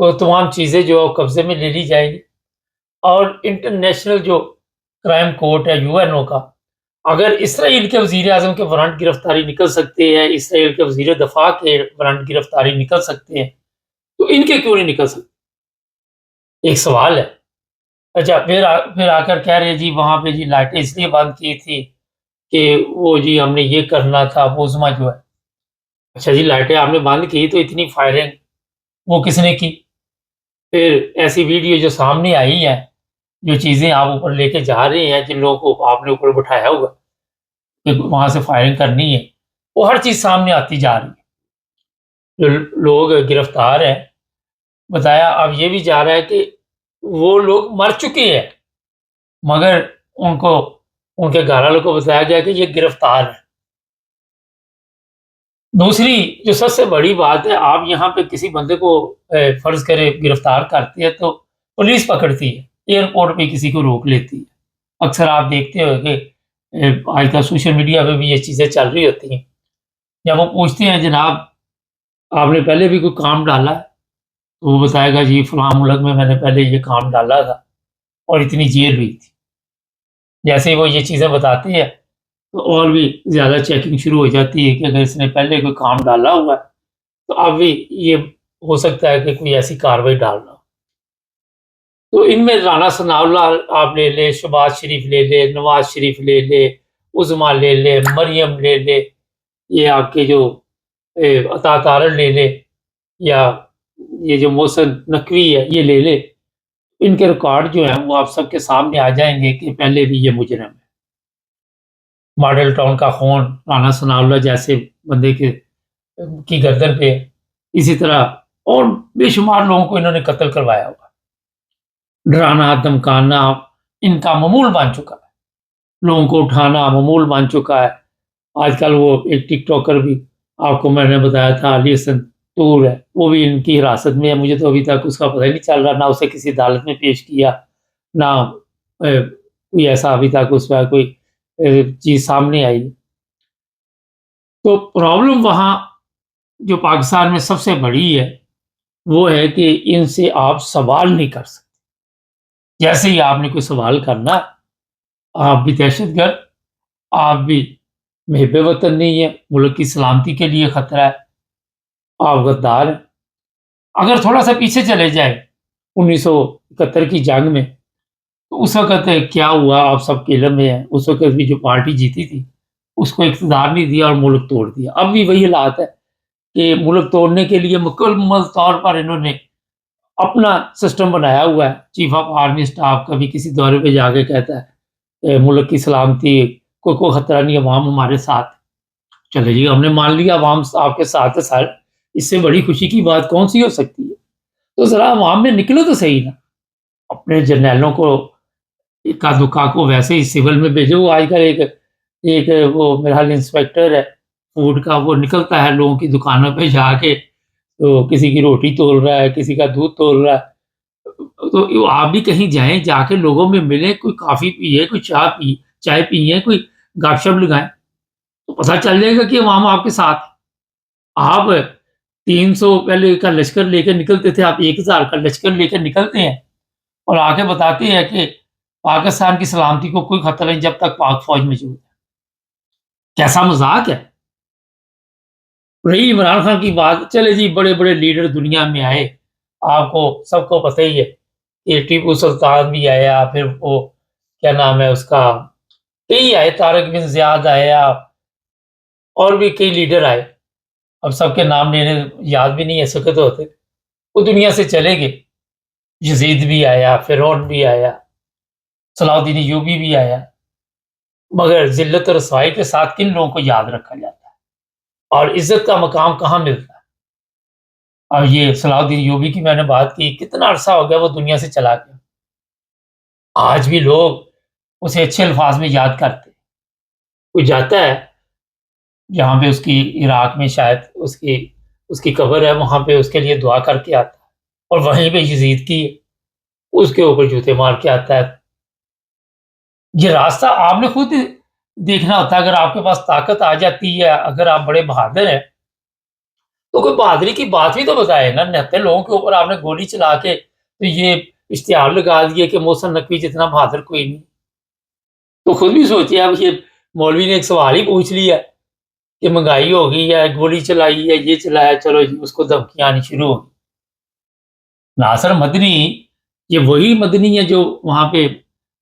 وہ تمام چیزیں جو قبضے میں لے لی جائیں گی، اور انٹرنیشنل جو کرائم کورٹ ہے UN کا، اگر اسرائیل کے وزیر اعظم کے وارنٹ گرفتاری نکل سکتے ہیں، اسرائیل کے وزیر دفاع کے وارنٹ گرفتاری نکل سکتے ہیں، تو ان کے کیوں نہیں نکل سکتے؟ ایک سوال ہے۔ اچھا، پھر آ کر کہہ رہے جی وہاں پہ جی لائٹیں اس لیے بند کی تھی کہ وہ جی ہم نے یہ کرنا تھا، بوزما جو ہے۔ اچھا جی، لائٹیں آپ نے بند کی تو اتنی فائرنگ وہ کس نے کی؟ پھر ایسی ویڈیو جو سامنے آئی ہے، جو چیزیں آپ اوپر لے کے جا رہے ہیں، جن لوگوں کو آپ نے اوپر بٹھایا ہوگا کہ وہاں سے فائرنگ کرنی ہے، وہ ہر چیز سامنے آتی جا رہی ہے۔ جو لوگ گرفتار ہیں، بتایا اب یہ بھی جا رہا ہے کہ وہ لوگ مر چکے ہیں، مگر ان کے گھر والوں کو بتایا گیا کہ یہ گرفتار ہے۔ دوسری جو سب سے بڑی بات ہے، آپ یہاں پہ کسی بندے کو فرض کرے گرفتار کرتے ہیں تو پولیس پکڑتی ہے، ایئرپورٹ پہ کسی کو روک لیتی ہے۔ اکثر آپ دیکھتے ہو کہ آج کل سوشل میڈیا پہ بھی یہ چیزیں چل رہی ہوتی ہیں۔ جب وہ پوچھتے ہیں جناب آپ نے پہلے بھی کوئی کام ڈالا ہے، تو وہ بتائے گا جی فلاں ملک میں نے پہلے یہ کام ڈالا تھا اور اتنی جیل ہوئی تھی۔ جیسے ہی وہ یہ چیزیں بتاتے ہیں تو اور بھی زیادہ چیکنگ شروع ہو جاتی ہے کہ اگر اس نے پہلے کوئی کام ڈالا ہوا ہے تو اب بھی یہ ہو سکتا ہے کہ کوئی ایسی کاروائی ڈالنا ہو۔ تو ان میں رانا ثناء اللہ آپ لے لے، شہباز شریف لے لے، نواز شریف لے لے، عظما لے لے، مریم لے لے، یہ آپ کے جو عطا طارق لے لے، یا یہ جو محسن نقوی ہے یہ لے لے، ان کے ریکارڈ جو ہیں وہ آپ سب کے سامنے آ جائیں گے کہ پہلے بھی یہ مجرم ہے۔ ماڈل ٹاؤن کا خون رانا ثناء اللہ جیسے بندے کی گردن پہ، اسی طرح اور بے شمار لوگوں کو انہوں نے قتل کروایا ہوا۔ ڈرانا دھمکانا ان کا معمول بن چکا ہے، لوگوں کو اٹھانا معمول بن چکا ہے۔ آج کل وہ ایک ٹک ٹاکر بھی آپ کو میں نے بتایا تھا، علی حسن طور ہے، وہ بھی ان کی حراست میں ہے۔ مجھے تو ابھی تک اس کا پتہ ہی نہیں چل رہا، نہ اسے کسی عدالت میں پیش کیا، نہ کوئی ایسا ابھی تک اس کا کوئی چیز سامنے آئی۔ تو پرابلم وہاں جو پاکستان میں سب سے بڑی ہے وہ ہے کہ ان سے آپ سوال نہیں کر سکتے۔ جیسے ہی آپ نے کوئی سوال کرنا، آپ بھی دہشت گرد، آپ بھی محب وطن نہیں ہے، ملک کی سلامتی کے لیے خطرہ ہے، آپ غدار ہیں۔ اگر تھوڑا سا پیچھے چلے جائیں 1971 کی جنگ میں، تو اس وقت کیا ہوا آپ سب کے علم میں ہے۔ اس وقت بھی جو پارٹی جیتی تھی اس کو اقتدار نہیں دیا اور ملک توڑ دیا۔ اب بھی وہی حالات ہے کہ ملک توڑنے کے لیے مکمل طور پر انہوں نے اپنا سسٹم بنایا ہوا ہے۔ چیف آف آرمی اسٹاف کبھی کسی دورے پہ جا کے کہتا ہے ملک کی سلامتی کوئی خطرہ نہیں، عوام ہمارے ساتھ۔ چلے جی، ہم نے مان لیا عوام آپ کے ساتھ ہے سر، اس سے بڑی خوشی کی بات کون سی ہو سکتی ہے؟ تو ذرا عوام میں نکلو تو صحیح نا، اپنے جرنیلوں کو اکا دکا کو ویسے ہی سول میں بھیجو۔ آج کل ایک وہ میرا حال انسپیکٹر ہے فوڈ کا، وہ نکلتا ہے لوگوں کی دکانوں پہ جا کے، تو کسی کی روٹی تول رہا ہے، کسی کا دودھ تول رہا ہے۔ تو آپ بھی کہیں جائیں، جا کے لوگوں میں ملیں، کوئی کافی پیے، کوئی چائے پیئے، کوئی گپ شپ لگائیں، تو پتہ چل جائے گا کہ عوام آپ کے ساتھ۔ آپ 300 پہلے کا لشکر لے کے نکلتے تھے، آپ 1000 کا لشکر لے کے نکلتے ہیں اور آ کے بتاتے ہیں کہ پاکستان کی سلامتی کو کوئی خطرہ نہیں جب تک پاک فوج موجود ہے۔ کیسا مذاق ہے؟ رہی عمران خان کی بات، چلے جی بڑے بڑے لیڈر دنیا میں آئے، آپ کو سب کو پتہ ہی ہے کہ ٹیپو سلطان بھی آیا، پھر وہ کیا نام ہے اس کا، کئی آئے، طارق بن زیاد آیا، اور بھی کئی لیڈر آئے، اب سب کے نام لینے یاد بھی نہیں ہے سکت ہوتے، وہ دنیا سے چلے گئے۔ یزید بھی آیا، فرعون بھی آیا، صلاح الدین ایوبی بھی آیا، مگر ذلت اور رسوائی کے ساتھ کن لوگوں کو یاد رکھا جاتا ہے اور عزت کا مقام کہاں ملتا ہے؟ اور یہ صلاح الدین ایوبی کی میں نے بات کی، کتنا عرصہ ہو گیا وہ دنیا سے چلا گیا، آج بھی لوگ اسے اچھے الفاظ میں یاد کرتے۔ کوئی جاتا ہے جہاں پہ اس کی عراق میں شاید اس کی قبر ہے، وہاں پہ اس کے لیے دعا کر کے آتا ہے، اور وہیں پہ یزید کی اس کے اوپر جوتے مار کے آتا ہے۔ یہ راستہ آپ نے خود دیکھنا ہوتا ہے۔ اگر آپ کے پاس طاقت آ جاتی ہے، اگر آپ بڑے بہادر ہیں تو کوئی بہادری کی بات بھی تو بتائے نا، 69 لوگوں کے اوپر آپ نے گولی چلا کے تو یہ اشتہار لگا دیے کہ محسن نقوی جتنا بہادر کوئی نہیں. تو خود بھی سوچیے، اب یہ مولوی نے ایک سوال ہی پوچھ لیا کہ مہنگائی ہو گئی ہے، گولی چلائی ہے، یہ چلایا، چلو جی اس کو دھمکیاں آنی شروع ہو گئی. ناصر مدنی یہ وہی مدنی ہے جو وہاں پہ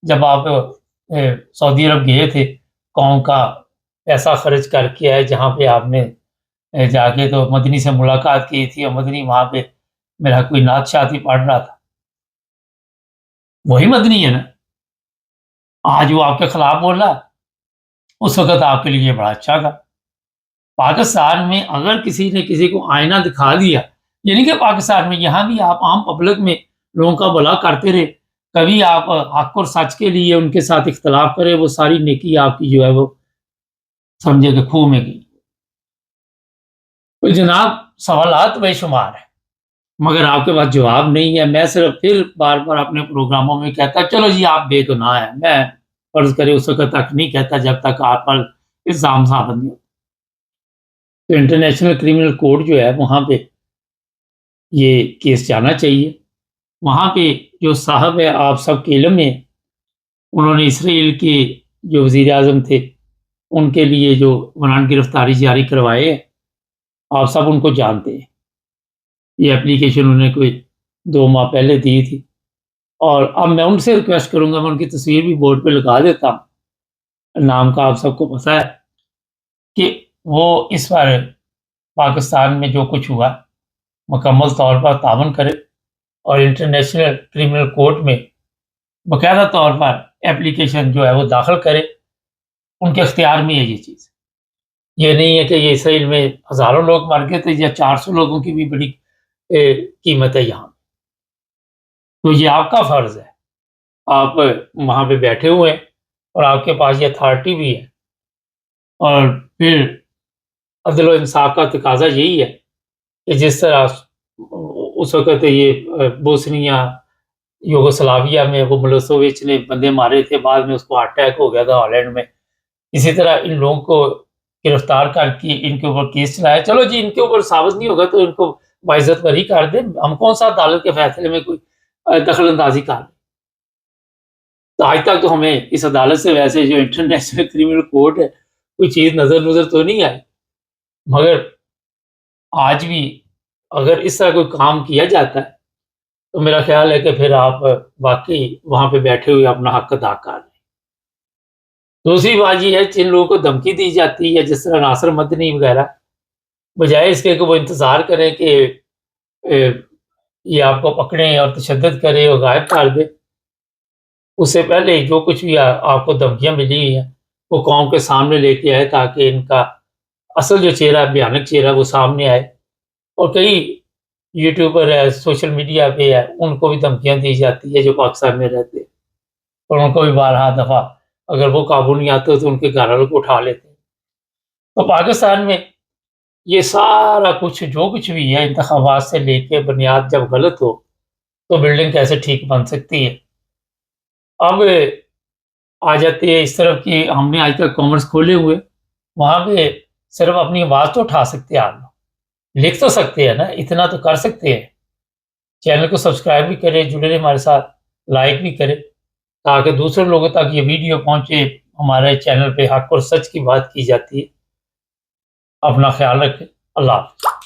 جب آپ سعودی عرب گئے تھے قوم کا پیسہ خرچ کر کے آئے، جہاں پہ آپ نے جا کے تو مدنی سے ملاقات کی تھی، اور مدنی وہاں پہ میرا کوئی نعت شاعری پڑھ رہا تھا. وہی مدنی ہے نا. آج وہ آپ کے خلاف بول رہا، اس وقت آپ کے لیے بڑا اچھا تھا. پاکستان میں اگر کسی نے کسی کو آئینہ دکھا دیا، یعنی کہ پاکستان میں یہاں بھی آپ عام پبلک میں لوگوں کا بھلا کرتے رہے، کبھی آپ حق اور سچ کے لیے ان کے ساتھ اختلاف کرے، وہ ساری نیکی آپ کی جو ہے وہ سمجھے کہ کھو میں گئی. تو جناب سوالات بے شمار ہیں مگر آپ کے پاس جواب نہیں ہے. میں صرف پھر بار بار اپنے پروگراموں میں کہتا چلو جی آپ بے گناہ ہیں. میں فرض کرے اس وقت تک نہیں کہتا جب تک آپ پر الزام ثابت نہیں ہوتا. تو انٹرنیشنل کرمنل کورٹ جو ہے وہاں پہ یہ کیس جانا چاہیے. وہاں پہ جو صاحب ہے آپ سب کے علم میں، انہوں نے اسرائیل کے جو وزیر اعظم تھے ان کے لیے جو وارنٹ گرفتاری جاری کروائے ہیں، آپ سب ان کو جانتے ہیں. یہ اپلیکیشن انہوں نے کوئی 2 ماہ پہلے دی تھی، اور اب میں ان سے ریکویسٹ کروں گا، میں ان کی تصویر بھی بورڈ پہ لگا دیتا ہوں، نام کا آپ سب کو پتہ ہے، کہ وہ اس بار پاکستان میں جو کچھ ہوا مکمل طور پر تعاون کرے اور انٹرنیشنل کرمنل کورٹ میں باقاعدہ طور پر اپلیکیشن جو ہے وہ داخل کرے. ان کے اختیار میں ہے یہ چیز. یہ نہیں ہے کہ یہ اسرائیل میں ہزاروں لوگ مر گئے تھے یا 400 لوگوں کی بھی بڑی قیمت ہے یہاں. تو یہ آپ کا فرض ہے، آپ وہاں پہ بیٹھے ہوئے ہیں اور آپ کے پاس یہ اتھارٹی بھی ہے، اور پھر عدل و انصاف کا تقاضا یہی ہے کہ جس طرح اس وقت یہ بوسنیا یوگوسلاویا میں وہ ملوسووچ نے بندے مارے تھے، بعد میں اس کو ہارٹ اٹیک ہو گیا تھا ہالینڈ میں، اسی طرح ان لوگوں کو گرفتار کر کے ان کے اوپر کیس چلایا. چلو جی ان کے اوپر ثابت نہیں ہوگا تو ان کو باعزت بری کر دیں، ہم کون سا عدالت کے فیصلے میں کوئی دخل اندازی کر دیں. تو آج تک تو ہمیں اس عدالت سے ویسے جو انٹرنیشنل کرمنل کورٹ ہے کوئی چیز نظر تو نہیں آئی. مگر آج بھی اگر اس طرح کوئی کام کیا جاتا ہے تو میرا خیال ہے کہ پھر آپ واقعی وہاں پہ بیٹھے ہوئے اپنا حق ادا کر لیں. دوسری بات یہ ہے جن لوگوں کو دھمکی دی جاتی ہے جس طرح ناصر مدنی وغیرہ، بجائے اس کے کہ وہ انتظار کریں کہ یہ آپ کو پکڑیں اور تشدد کرے اور غائب کر دے، اس سے پہلے جو کچھ بھی آپ کو دھمکیاں ملی ہوئی ہیں وہ قوم کے سامنے لے کے آئے تاکہ ان کا اصل جو چہرہ بھیانک چہرہ وہ سامنے آئے. اور کئی یوٹیوبر ہے، سوشل میڈیا پہ ہے، ان کو بھی دھمکیاں دی جاتی ہے جو پاکستان میں رہتے ہیں، اور ان کو بھی بارہا دفعہ اگر وہ قابو نہیں آتے تو ان کے گھر والوں کو اٹھا لیتے ہیں. تو پاکستان میں یہ سارا کچھ جو کچھ بھی ہے انتخابات سے لے کے بنیاد جب غلط ہو تو بلڈنگ کیسے ٹھیک بن سکتی ہے. اب آ جاتے ہیں اس طرف کہ ہم نے آج تک کامرس کھولے ہوئے، وہاں پہ صرف اپنی آواز تو اٹھا سکتے ہیں، آپ لکھ تو سکتے ہیں نا، اتنا تو کر سکتے ہیں. چینل کو سبسکرائب بھی کرے، جڑے رہے ہمارے ساتھ، لائک بھی کرے تاکہ دوسرے لوگوں تک یہ ویڈیو پہنچے. ہمارے چینل پہ حق اور سچ کی بات کی جاتی ہے. اپنا خیال رکھیں. اللہ حافظ.